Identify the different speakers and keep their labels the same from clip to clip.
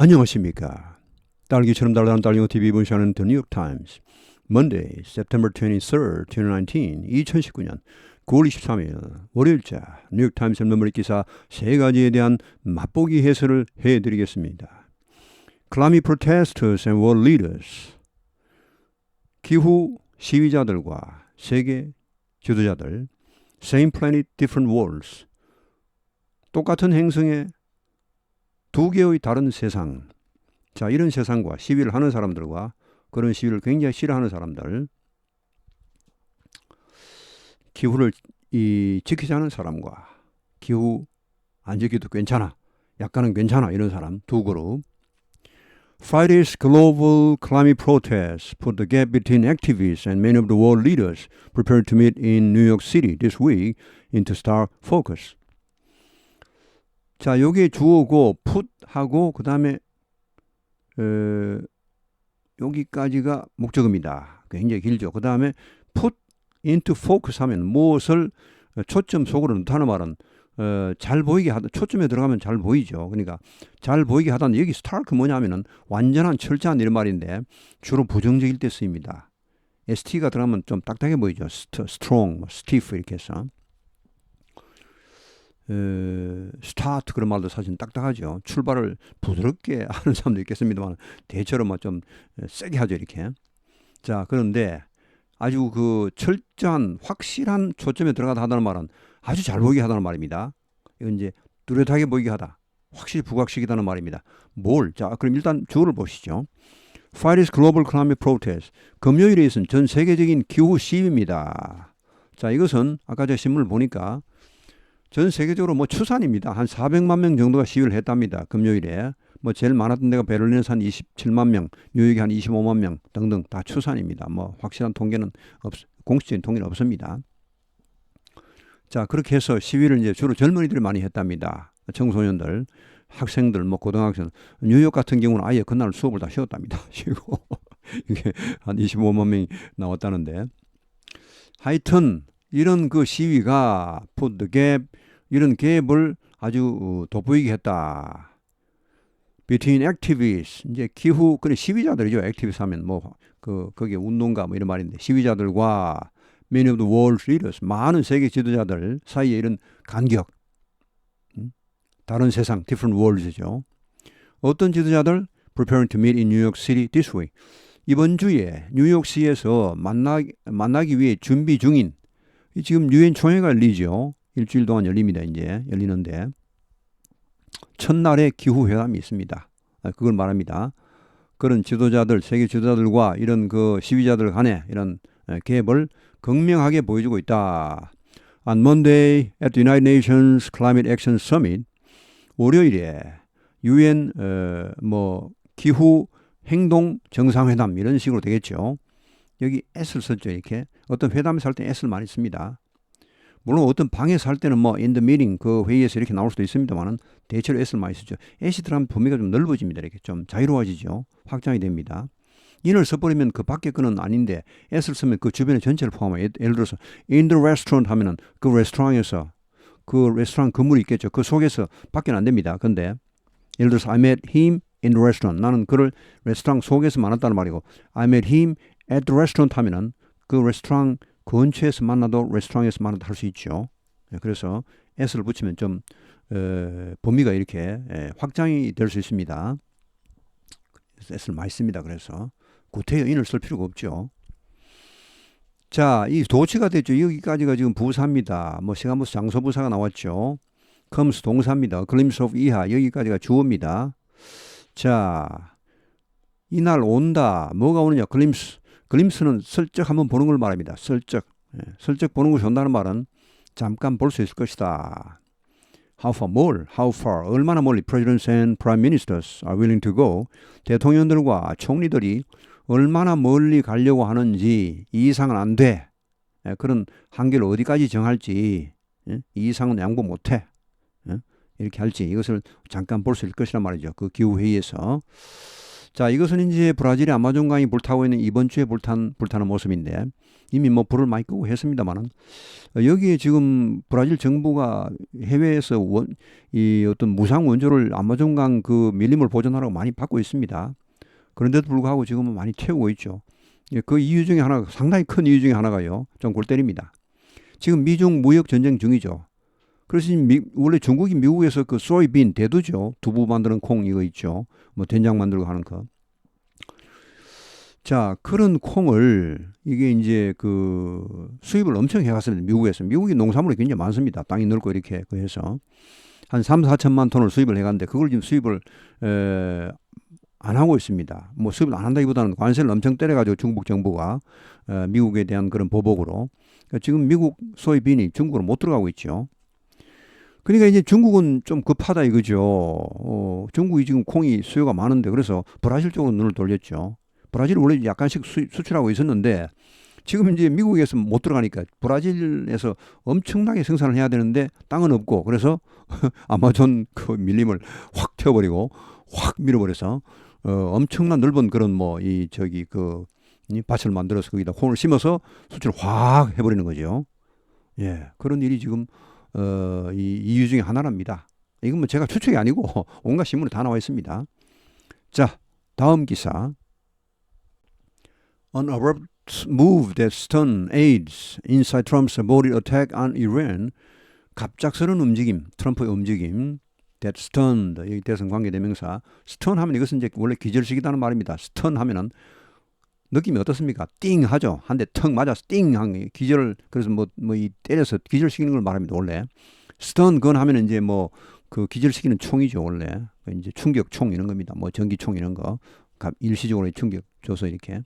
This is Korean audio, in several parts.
Speaker 1: 안녕하십니까. 딸기처럼 달달한 딸기TV 분시하는 The New York Times Monday, September 23rd, 2019, 2019년 9월 23일 월요일자 뉴욕타임스 멤버리 기사 3가지에 대한 맛보기 해설을 해드리겠습니다. Climate protesters and world leaders, 기후 시위자들과 세계 지도자들, Same planet, different worlds, 똑같은 행성에 두 개의 다른 세상. 자, 이런 세상과 시위를 하는 사람들과 그런 시위를 굉장히 싫어하는 사람들, 기후를 지키지 않은 사람과 기후 안 지켜도 괜찮아, 약간은 괜찮아, 이런 사람 두 그룹. Friday's global climate protests put the gap between activists and many of the world leaders prepared to meet in New York City this week into stark focus. 자, 여기에 주어고 put하고 그 다음에 여기까지가 목적어입니다. 굉장히 길죠. 그 다음에 put into focus 하면 무엇을 초점 속으로 넣다는 말은 잘 보이게 하다, 초점에 들어가면 잘 보이죠. 그러니까 잘 보이게 하다는, 여기 stark 뭐냐면은 완전한, 철저한 이런 말인데 주로 부정적일 때 쓰입니다. st가 들어가면 좀 딱딱해 보이죠. strong, stiff 이렇게 해서. 스타트 그런 말도 사실 딱딱하죠. 출발을 부드럽게 하는 사람도 있겠습니다만 대체로 좀 세게 하죠, 이렇게. 자, 그런데 아주 그 철저한 확실한 초점에 들어가다 하다는 말은 아주 잘 보이게 하다는 말입니다. 이건 이제 뚜렷하게 보이게 하다, 확실히 부각시키다는 말입니다. 뭘? 자, 그럼 일단 주어를 보시죠. Friday's global climate protest, 금요일에 있은 전 세계적인 기후 시위입니다. 자, 이것은 아까 제가 신문을 보니까 전 세계적으로 추산입니다. 한 400만 명 정도가 시위를 했답니다. 금요일에. 제일 많았던 데가 베를린에서 한 27만 명, 뉴욕이 한 25만 명 등등 다 추산입니다. 확실한 통계는 공식적인 통계는 없습니다. 자, 그렇게 해서 시위를 이제 주로 젊은이들이 많이 했답니다. 청소년들, 학생들, 고등학생. 뉴욕 같은 경우는 아예 그날 수업을 다 쉬었답니다. 쉬고 이게 한 25만 명이 나왔다는데. 하여튼 이런 그 시위가 put the gap, 이런 갭을 아주 돋보이게 했다. Between activists, 이제 기후, 그래 시위자들이죠. activists 하면 거기에 운동가 이런 말인데, 시위자들과 many of the world leaders, 많은 세계 지도자들 사이에 이런 간격, 다른 세상, different worlds죠. 어떤 지도자들? Preparing to meet in New York City this week. 이번 주에 뉴욕시에서 만나기 위해 준비 중인, 지금 유엔 총회가 열리죠. 일주일 동안 열립니다. 이제 열리는데 첫날에 기후회담이 있습니다. 그걸 말합니다. 그런 지도자들, 세계 지도자들과 이런 그 시위자들 간에 이런 갭을 극명하게 보여주고 있다. On Monday at the United Nations Climate Action Summit, 월요일에 유엔 기후 행동 정상회담, 이런 식으로 되겠죠. 여기 S를 썼죠. 이렇게 어떤 회담에서 할 때 S를 많이 씁니다. 물론 어떤 방에서 할 때는 in the meeting, 그 회의에서 이렇게 나올 수도 있습니다만은 대체로 S를 많이 쓰죠. S이 들어가면 범위가 좀 넓어집니다. 이렇게 좀 자유로워지죠. 확장이 됩니다. 인을 써버리면 그 밖에 거는 아닌데 S를 쓰면 그 주변의 전체를 포함해요. 예를 들어서 in the restaurant 하면은 그 레스토랑에서, 그 레스토랑 건물이 있겠죠. 그 속에서 밖에는 안 됩니다. 근데 예를 들어서 I met him in the restaurant, 나는 그를 레스토랑 속에서 만났다는 말이고, I met him at the restaurant 하면은 그 레스토랑 근처에서 만나도 레스토랑에서 만나도 할 수 있죠. 그래서 S를 붙이면 좀 범위가 이렇게 확장이 될 수 있습니다. S를 많이 씁니다. 그래서 구태여 in을 쓸 필요가 없죠. 자, 이 도치가 됐죠. 여기까지가 지금 부사입니다. 시간부사, 장소부사가 나왔죠. comes 동사입니다. glimpse of 이하, 여기까지가 주어입니다. 자, 이날 온다. 뭐가 오느냐? glimpse는 슬쩍 한번 보는 걸 말합니다. 슬쩍 보는 것이 온다는 말은 잠깐 볼 수 있을 것이다. How far, 뭘? How far, 얼마나 멀리 presidents and prime ministers are willing to go. 대통령들과 총리들이 얼마나 멀리 가려고 하는지, 이 이상은 안 돼. 그런 한계를 어디까지 정할지, 이 이상은 양보 못해. 이렇게 할지, 이것을 잠깐 볼 수 있을 것이란 말이죠. 그 기후회의에서. 자, 이것은 이제 브라질의 아마존강이 불타고 있는 이번 주에 불타는 모습인데 이미 뭐 불을 많이 끄고 했습니다만은 여기에 지금 브라질 정부가 해외에서 이 어떤 무상 원조를 아마존강 그 밀림을 보존하라고 많이 받고 있습니다. 그런데도 불구하고 지금은 많이 태우고 있죠. 예, 그 이유 중에 하나가 상당히 큰 이유 중에 하나가요. 좀 골 때립니다. 지금 미중 무역 전쟁 중이죠. 그래서 원래 중국이 미국에서 그 소이빈 대두죠. 두부 만드는 콩 이거 있죠. 뭐 된장 만들고 하는 거. 자, 그런 콩을 이게 이제 그 수입을 엄청 해갔습니다. 미국에서. 미국이 농산물이 굉장히 많습니다. 땅이 넓고 이렇게 그 해서 한 3, 4천만 톤을 수입을 해갔는데 그걸 지금 수입을 안 하고 있습니다. 뭐 수입을 안 한다기보다는 관세를 엄청 때려가지고 중국 정부가 미국에 대한 그런 보복으로 그러니까 지금 미국 소이빈이 중국으로 못 들어가고 있죠. 그러니까 이제 중국은 좀 급하다 이거죠. 중국이 지금 콩이 수요가 많은데 그래서 브라질 쪽으로 눈을 돌렸죠. 브라질 원래 약간씩 수출하고 있었는데 지금 이제 미국에서 못 들어가니까 브라질에서 엄청나게 생산을 해야 되는데 땅은 없고 그래서 아마존 그 밀림을 확 태워버리고 확 밀어버려서 엄청난 넓은 그런 뭐 이 저기 그 밭을 만들어서 거기다 콩을 심어서 수출을 확 해버리는 거죠. 예, 그런 일이 지금 이 이유 중에 하나랍니다. 이건 뭐 제가 추측이 아니고 온갖 신문에 다 나와 있습니다. 자, 다음 기사. An abrupt move that stunned aides inside Trump's aborted attack on Iran. 갑작스러운 움직임, 트럼프의 움직임. That stunned, 여기 대선 관계대명사. stun 하면 이것은 이제 원래 기절시키다는 말입니다. stun 하면은 느낌이 어떻습니까? 띵 하죠. 한 대 턱 맞아서 띵 한 기절, 그래서 이 때려서 기절시키는 걸 말합니다. 원래. stun 건 하면은 이제 뭐 그 기절시키는 총이죠. 원래. 이제 충격총 이런 겁니다. 뭐 전기총 이런 거. 일시적으로 충격 줘서 이렇게.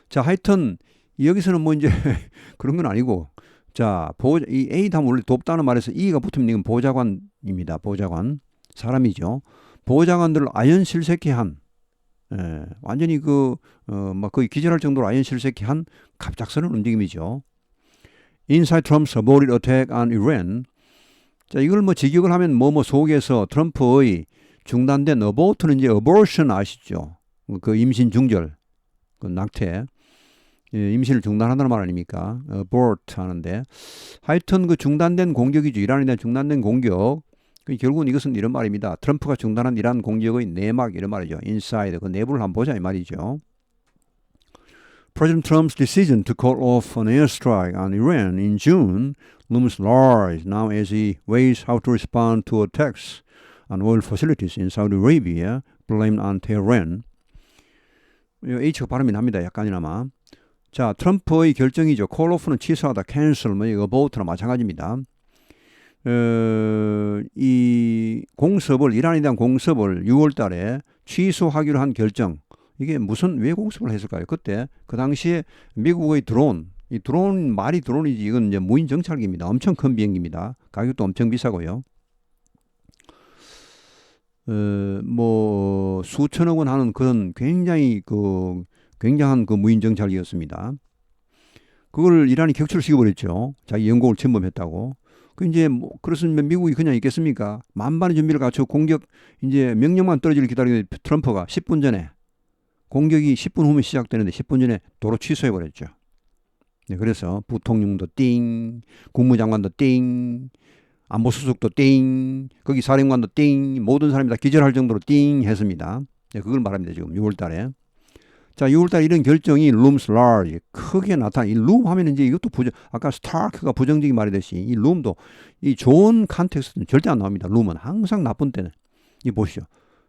Speaker 1: 자, 하여튼 여기서는 뭐 이제 그런 건 아니고 자, 이 A 하면 원래 돕다는 말에서 E가 붙으면 이건 보좌관입니다. 보좌관. 사람이죠. 보좌관들을 아연실색케한 완전히 막 거의 기절할 정도로 아연실색케한 갑작스러운 움직임이죠. Inside Trump's aborted attack on Iran. 자, 이걸 뭐 직역을 하면 뭐 속에서 트럼프의 중단된 abort는 이제 abortion 아시죠? 그 임신 중절, 그 낙태. 예, 임신을 중단한다는 말 아닙니까? abort 하는데 하여튼 그 중단된 공격이죠. 이란에 대한 중단된 공격. 결국은 이것은 이런 말입니다. 트럼프가 중단한 이란 공격의 내막 이런 말이죠. inside 그 내부를 한번 보자 이 말이죠. President Trump's decision to call off an airstrike on Iran in June looms large now as he weighs how to respond to attacks on oil facilities in Saudi Arabia blamed on Tehran. H가 발음이 납니다. 약간이나마. 자, 트럼프의 결정이죠. call off는 취소하다, cancel, 뭐 about나 마찬가지입니다. 이 공습을 이란에 대한 공습을 6월 달에 취소하기로 한 결정. 이게 왜 공습을 했을까요? 그때 그 당시에 미국의 드론, 이 드론 말이 드론이지 이건 이제 무인 정찰기입니다. 엄청 큰 비행기입니다. 가격도 엄청 비싸고요. 뭐 수천억 원 하는 그런 굉장히 굉장한 그 무인 정찰기였습니다. 그걸 이란이 격추시켜 버렸죠. 자기 영공을 침범했다고. 이제 그렇으면 미국이 그냥 있겠습니까? 만반의 준비를 갖추고 공격 이제 명령만 떨어지를 기다리는 트럼프가 10분 전에 공격이 10분 후면 시작되는데 10분 전에 도로 취소해 버렸죠. 네, 그래서 부통령도 띵, 국무장관도 띵, 안보수석도 띵, 거기 사령관도 띵, 모든 사람이 다 기절할 정도로 띵 했습니다. 네, 그걸 말합니다. 지금 6월 달에. 자, 6월달 이런 결정이 looms large 크게 나타나. 이 loom 하면 이제 이것도 아까 stark가 부정적인 말이듯이 이 loom도 이 좋은 컨텍스트는 절대 안 나옵니다. loom은 항상 나쁜 때는 이 보시죠.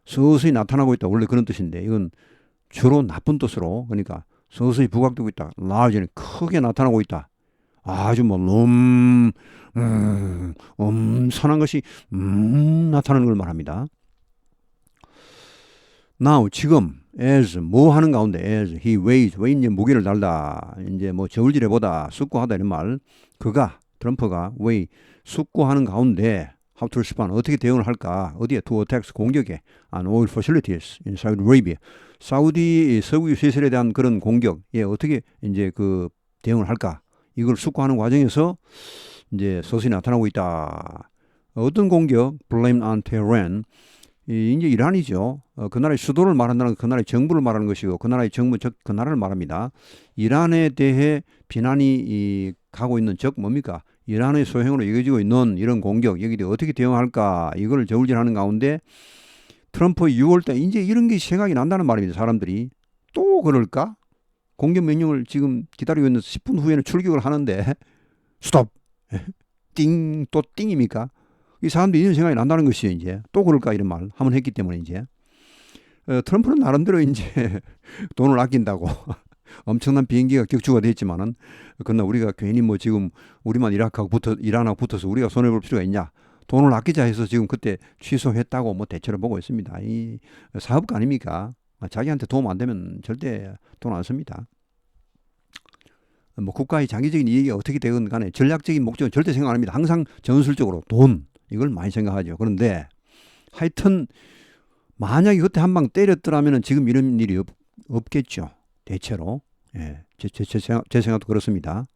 Speaker 1: 서서히 나타나고 있다. 원래 그런 뜻인데 이건 주로 나쁜 뜻으로 그러니까 서서히 부각되고 있다. large는 크게 나타나고 있다. 아주 뭐 엄선한 것이 나타나는 걸 말합니다. Now 지금 as 뭐 하는 가운데 as he weighs 왜 이제 무게를 달다 이제 뭐 저울질해 보다 숙고하다 이런 말 그가 트럼프가 weigh 숙고하는 가운데 how to respond 어떻게 대응을 할까 어디에 to attacks 공격에 on oil facilities in Saudi Arabia 사우디 석유 시설에 대한 그런 공격에 어떻게 이제 그 대응을 할까 이걸 숙고하는 과정에서 이제 서서히 나타나고 있다. 어떤 공격? Blame on Tehran. 이제 이란이죠. 그 나라의 수도를 말한다는 그 나라의 정부를 말하는 것이고 그 나라의 정부 즉 그 나라를 말합니다. 이란에 대해 비난이 가고 있는 즉 뭡니까? 이란의 소행으로 이어지고 있는 이런 공격 여기에 어떻게 대응할까 이걸 저울질하는 가운데 트럼프 6월 때 이제 이런 게 생각이 난다는 말입니다. 사람들이 또 그럴까? 공격 명령을 지금 기다리고 있는 10분 후에는 출격을 하는데 스톱 띵 또 띵입니까? 이 사람들이 이런 생각이 난다는 것이에요. 이제 또 그럴까 이런 말 한번 했기 때문에 이제 트럼프는 나름대로 이제 돈을 아낀다고 엄청난 비행기가 격추가 됐지만은 그러나 우리가 괜히 뭐 지금 우리만 이란하고 붙어서 우리가 손해 볼 필요가 있냐? 돈을 아끼자 해서 지금 그때 취소했다고 뭐 대체로 보고 있습니다. 이 사업가 아닙니까? 자기한테 도움 안 되면 절대 돈 안 씁니다. 뭐 국가의 장기적인 이익이 어떻게 되건 간에 전략적인 목적은 절대 생각 안 합니다. 항상 전술적으로 돈 이걸 많이 생각하죠. 그런데 하여튼 만약에 그때 한 방 때렸더라면 지금 이런 일이 없겠죠. 대체로. 예, 제 생각도 그렇습니다.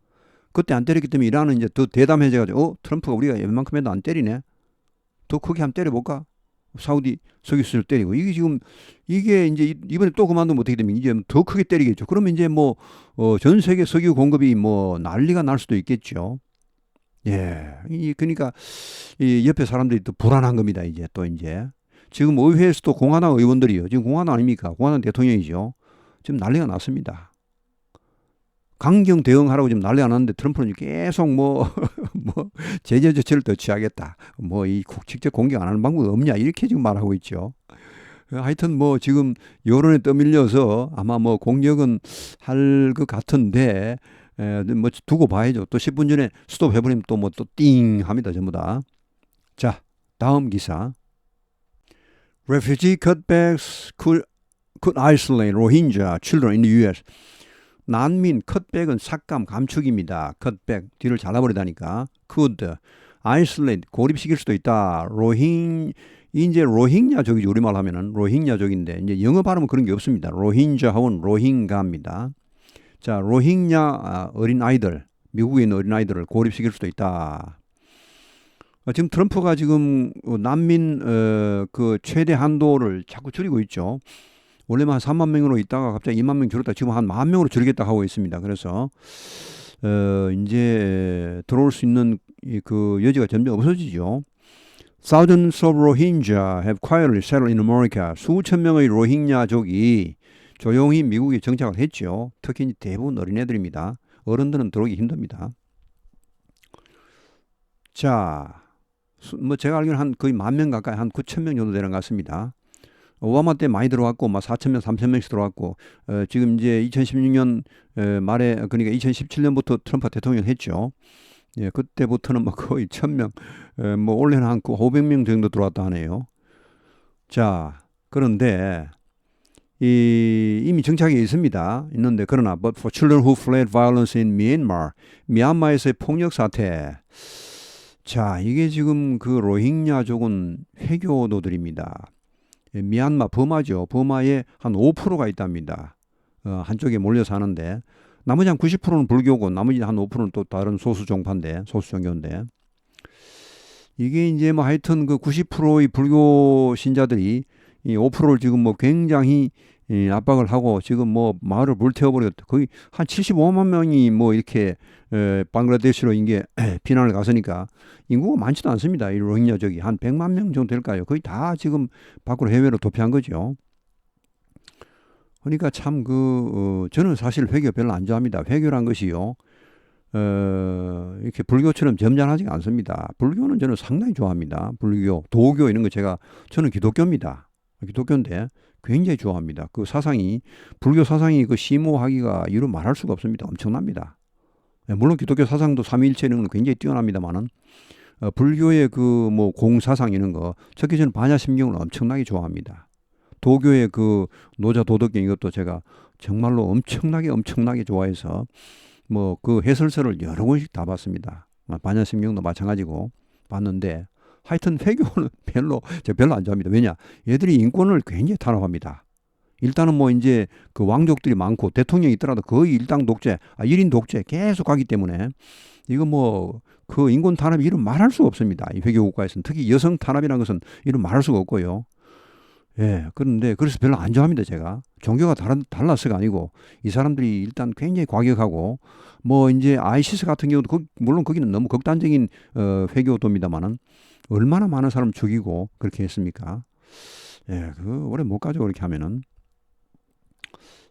Speaker 1: 그때 안 때렸기 때문에 이란은 이제 더 대담해져가지고 트럼프가 우리가 웬만큼 해도 안 때리네. 더 크게 한번 때려볼까? 사우디 석유수를 때리고 이게 이제 이번에 또 그만두면 어떻게 되면 이제 더 크게 때리겠죠. 그러면 이제 뭐 전 세계 석유 공급이 뭐 난리가 날 수도 있겠죠. 예, 그러니까 이 옆에 사람들이 또 불안한 겁니다. 이제 또 이제 지금 의회에서도 공화당 의원들이요. 지금 공화당 아닙니까? 공화당 대통령이죠. 지금 난리가 났습니다. 강경 대응하라고 지금 난리가 났는데 트럼프는 계속 뭐 제재 조치를 더 취하겠다. 뭐 이 직접 공격 안 하는 방법이 없냐 이렇게 지금 말하고 있죠. 하여튼 뭐 지금 여론에 떠밀려서 아마 뭐 공격은 할 것 같은데 뭐 두고 봐야죠. 또 10분 전에 스톱 해버리면 또 뭐 또 띵 합니다. 전부 다. 자, 다음 기사. Refugee cutbacks could isolate Rohingya children in the U.S. 난민 컷백은 삭감 감축입니다. 컷백 뒤를 잘라버리다니까. could isolate 고립시킬 수도 있다. 이제 로힝야족이죠. 우리말 하면은 로힝야족인데 이제 영어 발음은 그런 게 없습니다. 로힝자하고는 로힝가입니다. 자, 로힝야 어린 아이들 미국에 있는 어린 아이들을 고립시킬 수도 있다. 지금 트럼프가 지금 난민 그 최대 한도를 자꾸 줄이고 있죠. 원래만 한 3만 명으로 있다가 갑자기 2만 명 줄였다 지금 한 1만 명으로 줄이겠다 하고 있습니다. 그래서 이제 들어올 수 있는 그 여지가 점점 없어지죠. Thousands of Rohingya have quietly settled in America. 수천 명의 로힝야족이 조용히 미국에 정착을 했죠. 특히 대부분 어린애들입니다. 어른들은 들어오기 힘듭니다. 자, 뭐 제가 알기로는 한 거의 10,000명 가까이 한 9,000명 정도 되는 것 같습니다. 오바마 때 많이 들어왔고 막 4,000명, 3,000명씩 들어왔고 지금 이제 2016년 말에 그러니까 2017년부터 트럼프 대통령 했죠. 예, 그때부터는 뭐 거의 1,000명, 뭐 올해는 한 500명 정도 들어왔다 하네요. 자, 그런데 이미 정착이 있는데 그러나 but for children who fled violence in Myanmar, 미얀마에서의 폭력 사태. 자, 이게 지금 그 로힝야족은 회교도들입니다. 미얀마 버마죠. 버마에 한 5%가 있답니다. 한쪽에 몰려 사는데 나머지 한 90%는 불교고 나머지 한 5%는 또 다른 소수 종교인데 이게 이제 뭐 하여튼 그 90%의 불교 신자들이 이 5%를 지금 뭐 굉장히 압박을 하고 지금 뭐 마을을 불태워버렸다. 거의 한 75만 명이 뭐 이렇게 방글라데시로 이게 피난을 갔으니까 인구가 많지도 않습니다. 이 로힝야족이 한 100만 명 정도 될까요? 거의 다 지금 밖으로 해외로 도피한 거죠. 그러니까 참 저는 사실 회교 별로 안 좋아합니다. 회교란 것이요. 이렇게 불교처럼 점잖하지가 않습니다. 불교는 저는 상당히 좋아합니다. 불교, 도교 이런 거 저는 기독교입니다. 기독교인데 굉장히 좋아합니다. 그 사상이 불교 사상이 그 심오하기가 이루 말할 수가 없습니다. 엄청납니다. 물론 기독교 사상도 삼위일체 이런 건 굉장히 뛰어납니다만은 불교의 그 뭐 공사상 이런 거 특히 저는 반야심경을 엄청나게 좋아합니다. 도교의 그 노자 도덕경 이것도 제가 정말로 엄청나게 좋아해서 뭐 그 해설서를 여러 권씩 다 봤습니다. 반야심경도 마찬가지고 봤는데 하여튼 회교는 별로 안 좋아합니다. 왜냐? 얘들이 인권을 굉장히 탄압합니다. 일단은 뭐 이제 그 왕족들이 많고 대통령이 있더라도 거의 일당 독재, 1인 독재 계속 가기 때문에 이거 뭐 그 인권 탄압이 이루 말할 수가 없습니다. 이 회교 국가에서는 특히 여성 탄압이라는 것은 이루 말할 수가 없고요. 예, 그런데 그래서 별로 안 좋아합니다, 제가. 종교가 달라서가 아니고 이 사람들이 일단 굉장히 과격하고 뭐 이제 아이시스 같은 경우도 물론 거기는 너무 극단적인 회교도입니다만은 얼마나 많은 사람 죽이고 그렇게 했습니까? 예, 그 오래 못 가죠, 그렇게 하면은.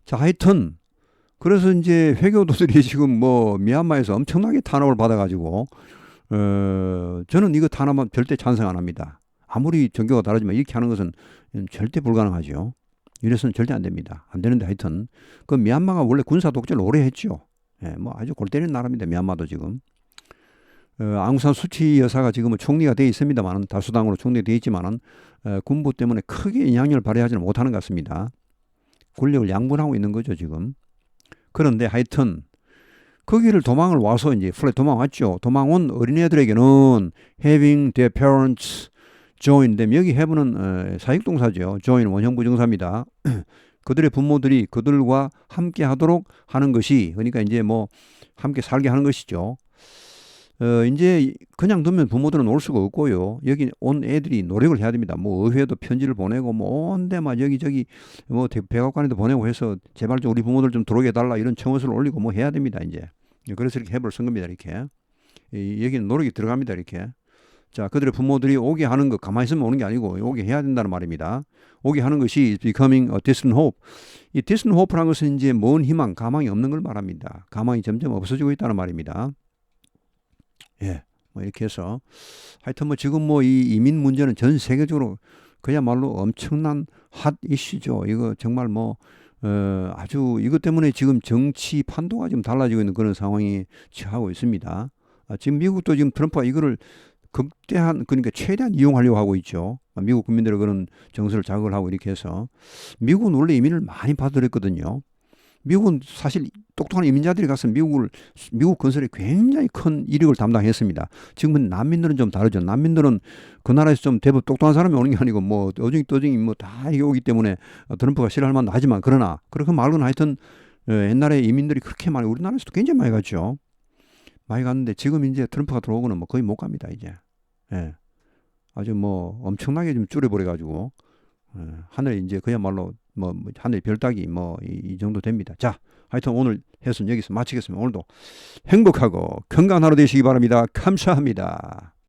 Speaker 1: 자, 하여튼 그래서 이제 회교도들이 지금 뭐 미얀마에서 엄청나게 탄압을 받아가지고 저는 이거 탄압은 절대 찬성 안 합니다. 아무리 종교가 다르지만 이렇게 하는 것은 절대 불가능하죠. 이래서는 절대 안 됩니다. 안 되는데 하여튼 그 미얀마가 원래 군사 독재를 오래 했죠. 예, 뭐 아주 골 때리는 나라입니다. 미얀마도 지금. 앙산 수치 여사가 지금은 총리가 돼 있습니다만은 다수당으로 총리돼 있지만은 군부 때문에 크게 영향력을 발휘하지는 못하는 것 같습니다. 권력을 양분하고 있는 거죠 지금. 그런데 하여튼 거기를 도망을 와서 이제 플랫 도망왔죠. 도망온 어린애들에게는 having their parents join them. 여기 have는 사역동사죠. join 원형 부정사입니다. 그들의 부모들이 그들과 함께 하도록 하는 것이 그러니까 이제 뭐 함께 살게 하는 것이죠. 이제 그냥 두면 부모들은 올 수가 없고요. 여기 온 애들이 노력을 해야 됩니다. 뭐 의회도 편지를 보내고 뭐 온데 막 여기저기 뭐 백악관에도 보내고 해서 제발 좀 우리 부모들 좀 들어오게 해달라 이런 청원서를 올리고 뭐 해야 됩니다. 이제 그래서 이렇게 해볼 쓴 겁니다. 이렇게 여기는 노력이 들어갑니다. 이렇게 자 그들의 부모들이 오게 하는 거 가만히 있으면 오는 게 아니고 오게 해야 된다는 말입니다. 오게 하는 것이 becoming a distant hope. 이 distant hope라는 것은 이제 먼 희망, 가망이 없는 걸 말합니다. 가망이 점점 없어지고 있다는 말입니다. 예, 뭐 이렇게 해서 하여튼 뭐 지금 뭐 이 이민 문제는 전 세계적으로 그야말로 엄청난 핫 이슈죠. 이거 정말 뭐 아주 이것 때문에 지금 정치 판도가 지금 달라지고 있는 그런 상황이 처하고 있습니다. 지금 미국도 지금 트럼프가 이거를 극대한 그러니까 최대한 이용하려고 하고 있죠. 미국 국민들의 그런 정서를 자극을 하고 이렇게 해서 미국은 원래 이민을 많이 받아들였거든요. 미국은 사실 똑똑한 이민자들이 가서 미국 건설에 굉장히 큰 이력을 담당했습니다. 지금은 난민들은 좀 다르죠. 난민들은 그 나라에서 좀 대부분 똑똑한 사람이 오는 게 아니고 뭐 어중이 뭐 다 이게 오기 때문에 트럼프가 싫어할 만도 하지만 그러나 그렇게 말고는 하여튼 옛날에 이민들이 그렇게 많이 우리나라에서도 굉장히 많이 갔죠. 많이 갔는데 지금 이제 트럼프가 들어오고는 뭐 거의 못 갑니다 이제. 예. 아주 뭐 엄청나게 좀 줄여버려 가지고 하늘 이제 그야말로 뭐 하늘 별 따기 뭐 이 정도 됩니다. 자, 하여튼 오늘 해설 여기서 마치겠습니다. 오늘도 행복하고 건강한 하루 되시기 바랍니다. 감사합니다.